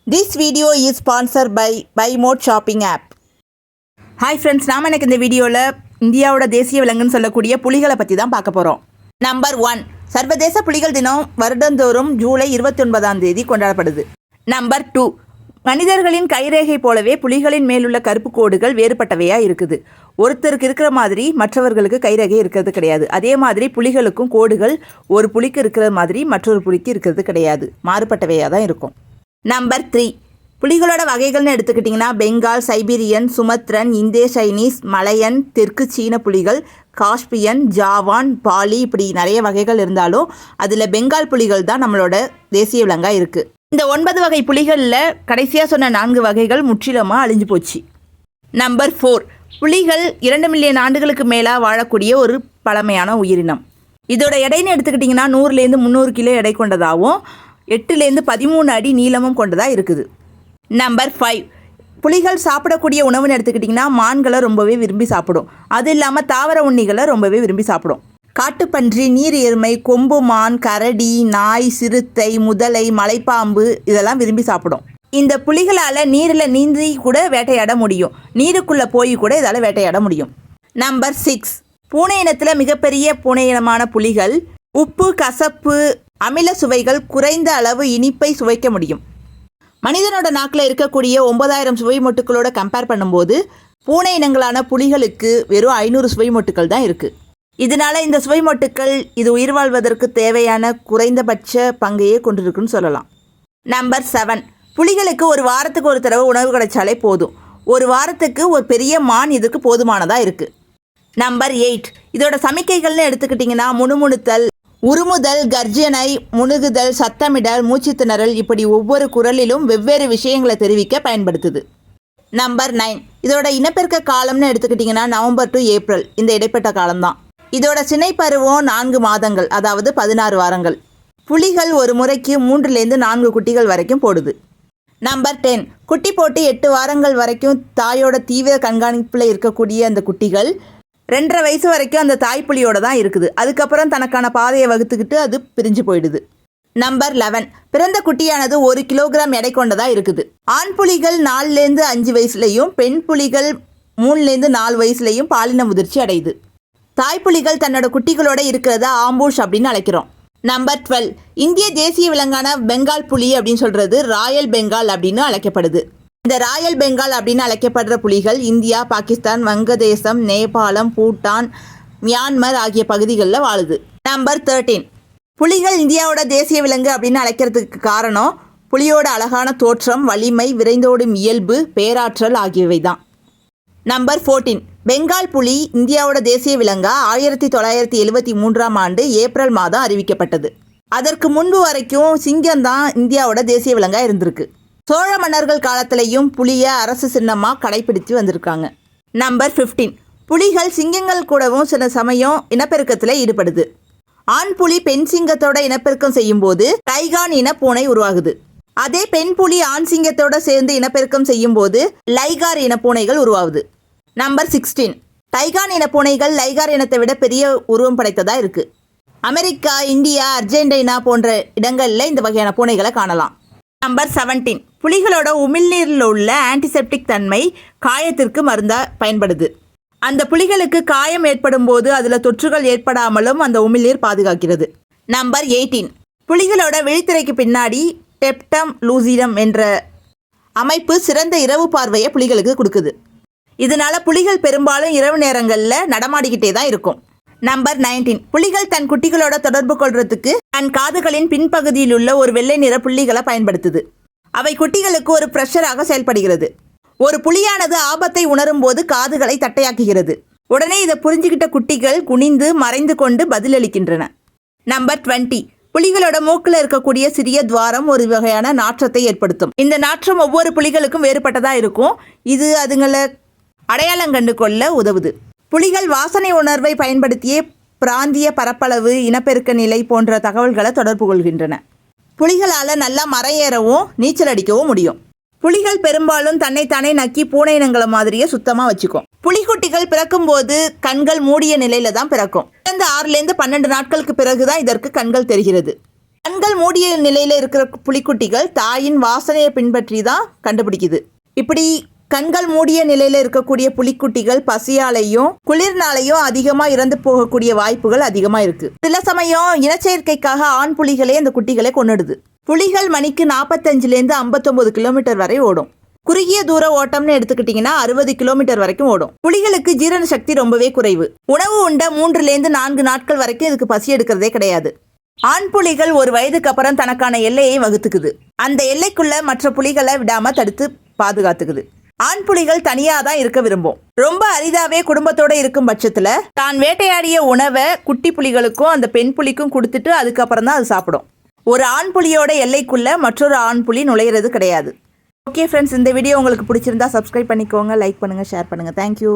This video is sponsored by BuyMode shopping app. Hi friends, நாம எனக்கு இந்த வீடியோல இந்தியாவோட தேசிய விலங்குன்னு சொல்லக்கூடிய புலிகளை பத்தி தான் பார்க்க போறோம். நம்பர் 1, சர்வதேச புலிகள் தினம் வருடந்தோறும் ஜூலை 29ஆம் தேதி கொண்டாடப்படுது. நம்பர் 2, மனிதர்களின் கைரேகை போலவே புலிகளின் மேலுள்ள கருப்பு கோடுகள் வேறுபட்டவையா இருக்குது. ஒருத்தருக்கு இருக்கிற மாதிரி மற்றவர்களுக்கு கைரேகை இருக்கிறது கிடையாது. அதே மாதிரி புலிகளுக்கும் கோடுகள் ஒரு புலிக்கு இருக்கிற மாதிரி மற்றொரு புலிக்கு இருக்கிறது கிடையாது. மாறுபட்டவையாக தான் இருக்கும். நம்பர் 3, புலிகளோட வகைகள்னு எடுத்துக்கிட்டிங்கன்னா Bengal, Siberian, Sumatran, Indochinese, Malayan, தெற்கு சீன புலிகள், காஸ்பியன், ஜாவான், பாலி, இப்படி நிறைய வகைகள் இருந்தாலும் அதில் பெங்கால் புலிகள் தான் நம்மளோட தேசிய விலங்காக இருக்குது. இந்த 9 வகை புலிகளில் கடைசியாக சொன்ன 4 வகைகள் முற்றிலுமாக அழிஞ்சு போச்சு. நம்பர் 4, புலிகள் 2 மில்லியன் ஆண்டுகளுக்கு மேலாக வாழக்கூடிய ஒரு பழமையான உயிரினம். இதோட எடைன்னு எடுத்துக்கிட்டிங்கன்னா 100லேருந்து 300 கிலோ எடை கொண்டதாகவும் 8லேருந்து 13 அடி நீளமும் கொண்டதாக இருக்குது. நம்பர் 5, புலிகள் சாப்பிடக்கூடிய உணவுன்னு எடுத்துக்கிட்டிங்கன்னா மான்களை ரொம்பவே விரும்பி சாப்பிடும். அது இல்லாமல் தாவர உண்ணிகளை ரொம்பவே விரும்பி சாப்பிடும். காட்டுப்பன்றி, நீர் எருமை, கொம்பு மான், கரடி, நாய், சிறுத்தை, முதலை, மலைப்பாம்பு இதெல்லாம் விரும்பி சாப்பிடும். இந்த புலிகளால் நீரில் நீந்தி கூட வேட்டையாட முடியும். நீருக்குள்ளே போய் கூட இதால் வேட்டையாட முடியும். நம்பர் 6, பூனை இனத்தில் மிகப்பெரிய பூனை இனமான புலிகள் உப்பு, கசப்பு, அமில சுவைகள், குறைந்த அளவு இனிப்பை சுவைக்க முடியும். மனிதனோட நாக்கில் இருக்கக்கூடிய 9000 சுவை மொட்டுக்களோட கம்பேர் பண்ணும்போது பூனை இனங்களான புலிகளுக்கு வெறும் 500 சுவை மொட்டுக்கள் தான் இருக்குது. இதனால இந்த சுவை மொட்டுக்கள் இது உயிர் வாழ்வதற்கு தேவையான குறைந்தபட்ச பங்கையே கொண்டிருக்குன்னு சொல்லலாம். நம்பர் 7, புலிகளுக்கு ஒரு வாரத்துக்கு ஒரு தடவை உணவு கிடைச்சாலே போதும். ஒரு வாரத்துக்கு ஒரு பெரிய மான் இதுக்கு போதுமானதாக இருக்குது. நம்பர் 8, இதோட சமிக்கைகள்னு எடுத்துக்கிட்டிங்கன்னா முணுமுணுத்தல், உருமுதல், கர்ஜனை, முணுகுதல், சத்தமிடல், மூச்சு திணறல், இப்படி ஒவ்வொரு குரலிலும் வெவ்வேறு விஷயங்களை தெரிவிக்க பயன்படுத்துது. நம்பர் 9, இதோட இனப்பெருக்க காலம்னு எடுத்துக்கிட்டிங்கன்னா நவம்பர் டு ஏப்ரல், இந்த இடைப்பட்ட காலம்தான். இதோட சினை பருவம் 4 மாதங்கள், அதாவது 16 வாரங்கள். புலிகள் ஒரு முறைக்கு 3லேருந்து 4 குட்டிகள் வரைக்கும் போடுது. நம்பர் 10, குட்டி போட்டு 8 வாரங்கள் வரைக்கும் தாயோட தீவிர கண்காணிப்பில் இருக்கக்கூடிய அந்த குட்டிகள் 2.5 வயசு வரைக்கும் அந்த தாய்ப்புலியோட தான் இருக்குது. அதுக்கப்புறம் தனக்கான பாதையை வகுத்துக்கிட்டு அது பிரிஞ்சு போயிடுது. நம்பர் 11, பிறந்த குட்டியானது 1 கிலோகிராம் எடை கொண்டதாக இருக்குது. ஆண் புலிகள் 4லேருந்து 5 வயசுலையும் பெண் புலிகள் 3லேருந்து 4 வயசுலையும் பாலின முதிர்ச்சி அடையுது. தாய்ப்புலிகள் தன்னோட குட்டிகளோட இருக்கிறத ஆம்பூஷ் அப்படின்னு அழைக்கிறோம். நம்பர் 12, இந்திய தேசிய விலங்கான பெங்கால் புலி அப்படின்னு சொல்கிறது ராயல் பெங்கால் அப்படின்னு அழைக்கப்படுது. இந்த ராயல் பெங்கால் அப்படின்னு அழைக்கப்படுற புலிகள் இந்தியா, பாகிஸ்தான், வங்கதேசம், நேபாளம், பூட்டான், மியான்மர் ஆகிய பகுதிகளில் வாழுது. நம்பர் 13, புலிகள் இந்தியாவோட தேசிய விலங்கு அப்படின்னு அழைக்கிறதுக்கு காரணம் புலியோட அழகான தோற்றம், வலிமை, விரைந்தோடும் இயல்பு, பேராற்றல் ஆகியவை தான். நம்பர் 14, பெங்கால் புலி இந்தியாவோட தேசிய விலங்கா 1973ஆம் ஆண்டு ஏப்ரல் மாதம் அறிவிக்கப்பட்டது. அதற்கு முன்பு வரைக்கும் சிங்கம் தான் இந்தியாவோட தேசிய விலங்காக இருந்திருக்கு. சோழ மன்னர்கள் காலத்திலையும் புலியை அரசு சின்னமாக கடைபிடித்து வந்திருக்காங்க. நம்பர் 15, புலிகள் சிங்கங்கள் கூடவும் சில சமயம் இனப்பெருக்கத்தில் ஈடுபடுது. ஆண் புலி பெண் சிங்கத்தோட இனப்பெருக்கம் செய்யும் போது டைகான் இன பூனை உருவாகுது. அதே பெண் புலி ஆண் சிங்கத்தோட சேர்ந்து இனப்பெருக்கம் செய்யும் போது லைகார் இன பூனைகள் உருவாகுது. நம்பர் 16, டைகான் இன பூனைகள் லைகார் இனத்தை விட பெரிய உருவம் படைத்ததா இருக்கு. அமெரிக்கா, இந்தியா, அர்ஜென்டினா போன்ற இடங்களில் இந்த வகையான பூனைகளை காணலாம். நம்பர் 17, புலிகளோட உமிழ்நீரில் உள்ள ஆன்டிசெப்டிக் தன்மை காயத்திற்கு மருந்தாக பயன்படுது. அந்த புலிகளுக்கு காயம் ஏற்படும் போது அதில் தொற்றுகள் ஏற்படாமலும் அந்த உமிழ்நீர் பாதுகாக்கிறது. நம்பர் 18, புலிகளோட விழித்திரைக்கு பின்னாடி டெப்டம் லூசிடம் என்ற அமைப்பு சிறந்த இரவு பார்வையை புலிகளுக்கு கொடுக்குது. இதனால புலிகள் பெரும்பாலும் இரவு நேரங்களில் நடமாடிக்கிட்டே தான் இருக்கும். நம்பர் 19, புலிகள் தன் குட்டிகளோட தொடர்பு கொள்றதுக்கு தன் காதுகளின் பின்பகுதியில் உள்ள ஒரு வெள்ளை நிற புள்ளிகளை பயன்படுத்துது. அவை குட்டிகளுக்கு ஒரு ப்ரெஷராக செயல்படுகிறது. ஒரு புலியானது ஆபத்தை உணரும் போது காதுகளை தட்டையாக்குகிறது. உடனே இதை புரிஞ்சுக்கிட்ட குட்டிகள் குனிந்து மறைந்து கொண்டு பதிலளிக்கின்றன. நம்பர் 20, புலிகளோட மூக்கில் இருக்கக்கூடிய சிறிய துவாரம் ஒரு வகையான நாற்றத்தை ஏற்படுத்தும். இந்த நாற்றம் ஒவ்வொரு புலிகளுக்கும் வேறுபட்டதாக இருக்கும். இது அதுங்களை அடையாளம் கண்டு கொள்ள உதவுது. புலிகள் வாசனை உணர்வை பயன்படுத்தியே பிராந்திய பரப்பளவு, இனப்பெருக்க நிலை போன்ற தகவல்களை தொடர்பு கொள்கின்றன. புலிகளால் நல்லா மரம் நீச்சல் அடிக்கவும் முடியும். புலிகள் பெரும்பாலும் தன்னைத்தானே நக்கி பூனை இனங்களை மாதிரியே சுத்தமாக வச்சுக்கும். புலிக்குட்டிகள் பிறக்கும்போது கண்கள் மூடிய நிலையில தான் பிறக்கும். 6லேருந்து 12 நாட்களுக்கு பிறகுதான் இதற்கு கண்கள் தெரிகிறது. கண்கள் மூடிய நிலையில் இருக்கிற புலிக்குட்டிகள் தாயின் வாசனையை பின்பற்றி தான் கண்டுபிடிக்குது. இப்படி கண்கள் மூடிய நிலையில் இருக்கக்கூடிய புலிக்குட்டிகள் பசியாலையும் குளிர்னாலையும் அதிகமாக இறந்து போகக்கூடிய வாய்ப்புகள் அதிகமாக இருக்குது. சில சமயம் இனச்சேர்க்கைக்காக ஆண் புலிகளே அந்த குட்டிகளை கொன்னுடுது. புலிகள் மணிக்கு 45லேருந்து 59 கிலோமீட்டர் வரை ஓடும். குறுகிய தூர ஓட்டம்னு எடுத்துக்கிட்டிங்கன்னா 60 கிலோமீட்டர் வரைக்கும் ஓடும். புலிகளுக்கு ஜீரண சக்தி ரொம்பவே குறைவு. உணவு உண்ட 3லேருந்து 4 நாட்கள் வரைக்கும் இதுக்கு பசி எடுக்கிறதே கிடையாது. ஆண் புலிகள் ஒரு வயதுக்கு அப்புறம் தனக்கான எல்லையை வகுத்துக்குது. அந்த எல்லைக்குள்ள மற்ற புலிகளை விடாம தடுத்து பாதுகாத்துக்குது. ஆண் புலிகள் தனியாக தான் இருக்க விரும்பும். ரொம்ப அரிதாவே குடும்பத்தோட இருக்கும் பட்சத்தில் தான் வேட்டையாடிய உணவை குட்டி புலிகளுக்கும் அந்த பெண் புலிக்கும் கொடுத்துட்டு அதுக்கப்புறம் தான் அது சாப்பிடும். ஒரு ஆண் புலியோட எல்லைக்குள்ள மற்றொரு ஆண் புலி நுழையிறது கிடையாது. ஓகே ஃப்ரெண்ட்ஸ், இந்த வீடியோ உங்களுக்கு பிடிச்சிருந்தா சப்ஸ்கிரைப் பண்ணிக்கோங்க, லைக் பண்ணுங்கள், ஷேர் பண்ணுங்கள். தேங்க்யூ.